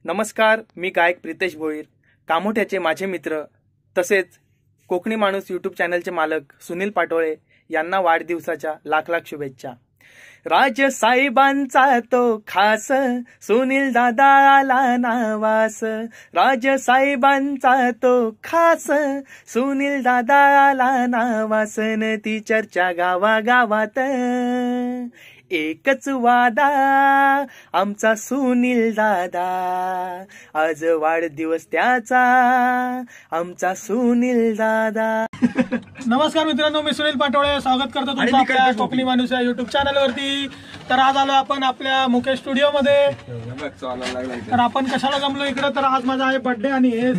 नमस्कार, मी गायक प्रितेश भोईर, कामोठ्याचे माझे मित्र तसेच कोकणी माणूस यूट्यूब चॅनलचे मालक सुनील पाटोळे यांना वाढदिवसाच्या लाख लाख शुभेच्छा। राज साहेबांचा तो खास सुनील दादा आला नावास, राज साहेबांचा तो खास सुनील दादा आला नावास, न ती चर्चा गावागावात एकच वादा आमचा सुनील दादा, आज वाढदिवस त्याचा आमचा सुनील दादा। नमस्कार मित्रांनो, मी सुनील पाटोळे स्वागत करतो तुमचं आपल्या कोकणी माणूस या युट्यूब चॅनल वरती। तर आज आलो आपण आपल्या मुकेश स्टुडिओ मध्ये। तर आपण कशाला जमलो इकडे, तर आज माझा आहे बर्थडे आणि हे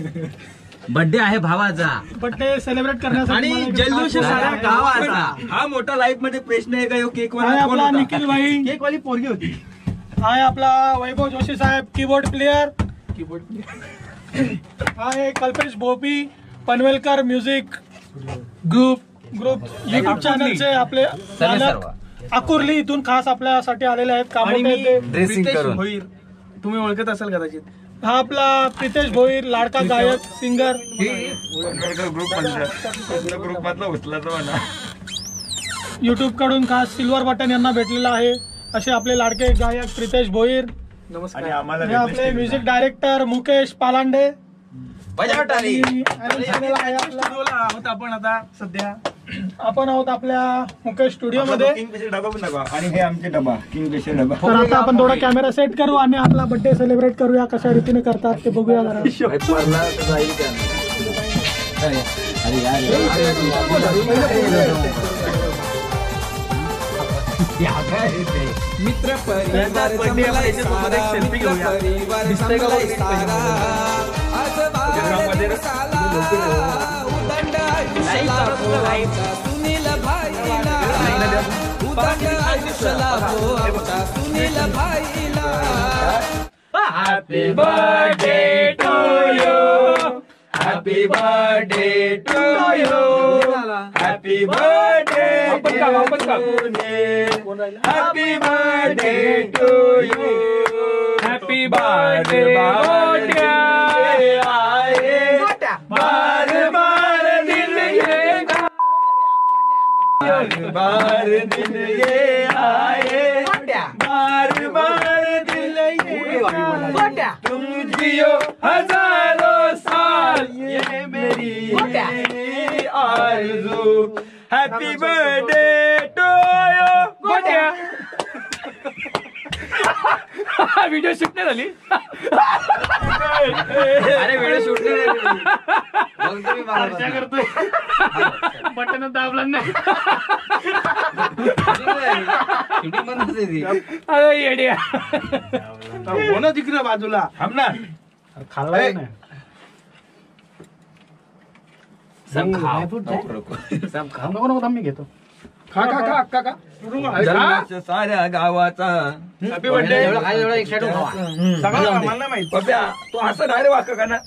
बर्थडे आहे भावाचा, बर्थडे सेलिब्रेट करण्यासाठी आणि जल्लोष साऱ्या गावाचा। हा मोठा लाईफ मध्ये प्रश्न आहे का, यो केक वाला कोण आपला होता? निखिल भाई, केक वाली पोरगी होती। आहे आपला वैभव जोशी साहेब कीबोर्ड प्लेयर, आहे Kalpesh Bhopi Panvelkar music group YouTube चॅनलचे आपले अकुर्ली इथून खास आपल्यासाठी आलेले आहेत कामोठे ड्रेसिंग करून भोईर तुम्ही ओळखत असाल कदाचित। हा आपला प्रितेश भोईर लाडका गायक सिंगर, ग्रुप मधला उचलाचा म्हणा। युट्यूब कडून खास सिल्वर बटन यांना भेटलेला आहे असे आपले लाडके गायक प्रितेश भोईर। नमस्कार। हे आपले म्युझिक डायरेक्टर मुकेश पालांडे। आपण आता सध्या आपण आहोत आपल्या मुकेश स्टुडिओ मध्ये, आणि हे आमचे डबा किंगफिशर डबा। तर आता आपण थोडा कॅमेरा सेट करू आणि आपला बर्थडे सेलिब्रेट करूया। कशा रीतीने करतात ते बघूया जरा। मित्र परिवार सेल्फी घेऊया, दिसतंय का सुनील भाईला सुनील भाईला। Happy birthday to you, happy birthday to you, happy birthday happy birthday to you, happy birthday बार दिन ये आए, बार बार दिल ये, तुम जियो हजारों साल ये मेरी आरज़ू। Happy birthday to you. गोट्या व्हिडिओ शूट नाही झाली। अरे व्हिडिओ शूट चर्चा करतोय, बटन दाबला नाही। अरे येड्या हो ना तिकडे बाजूला थांब ना, खाल्ला नाही। सब खाओ नको नको थांब, मी घेतो। खा खा खा अक्का का साऱ्या गावाचा। Happy birthday. सगळं मला माहित पप्या, तू असं डायरेक्ट वाक्य का ना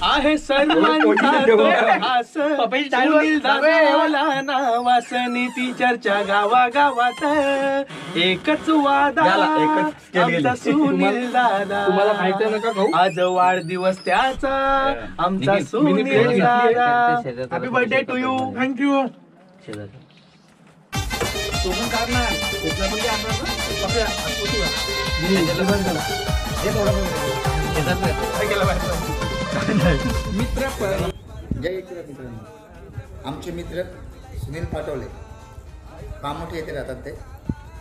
आहे सर्वांचा सुनील दादा नावास, नीती चर्चा गावागावात एकच वादा आमचा सुनील दादा, तुम्हाला माहिती आहे नका खाऊ, आज वाढदिवस त्याचा आमचा सुनील दादा। Happy birthday to you. Thank you. जय मित्रांनो, आमचे मित्र सुनील पाटोळे कामोठे येथे राहतात ते।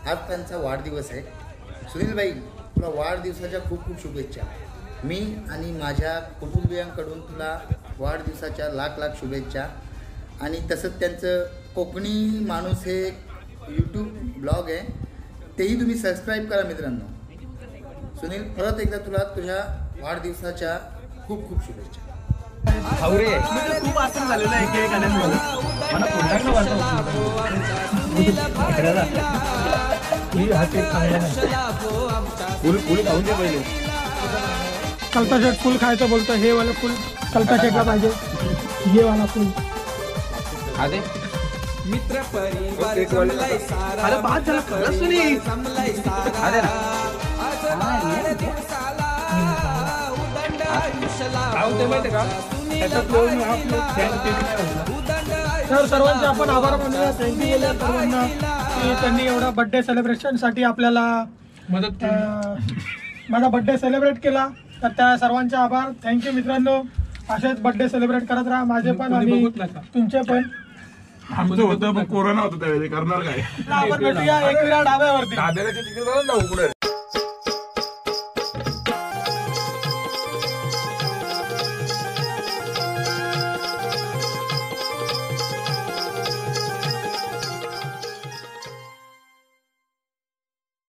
आज त्यांचा वाढदिवस आहे। सुनील भाई, तुला वाढदिवसाच्या खूप खूप शुभेच्छा। मी आणि माझ्या कुटुंबियांकडून तुला वाढदिवसाच्या लाख लाख शुभेच्छा। आणि तसंच त्यांचं कोकणी माणूस हे यूट्यूब ब्लॉग आहे, तेही तुम्ही सबस्क्राईब करा मित्रांनो। सुनील, परत एकदा तुला तुझ्या वाढदिवसाच्या खूप खूप शुभेच्छा। खूप आसन झालेलं आहे केक आल्यामुळे मला पुन्हा फुल खाऊन दे पहिले। कलता शेट फुल खायचं बोलतो, हे वाला फुल कलता शेटला पाहिजे, हे वाला फुल। मित्र परिवार जमलाय सारा, अरे बात झाला खरंच सुनील। जमलाय सारा, आज वाढदिवसाला तर सर्वांचे आपण आभार मानूया. थँक्यू बोलूया सर्वांना की त्यांनी एवढा बर्थडे सेलिब्रेशनसाठी आपल्याला माझा बर्थडे सेलिब्रेट केला. तर त्या सर्वांचे आभार. थँक्यू मित्रांनो. असेच बर्थडे सेलिब्रेट करत राहा, माझे पण आणि तुमचे पण. आमचं होतं पण कोरोना होतं त्यावेळी, करणार काय. आपण भेटूया एक डाब्यावरती.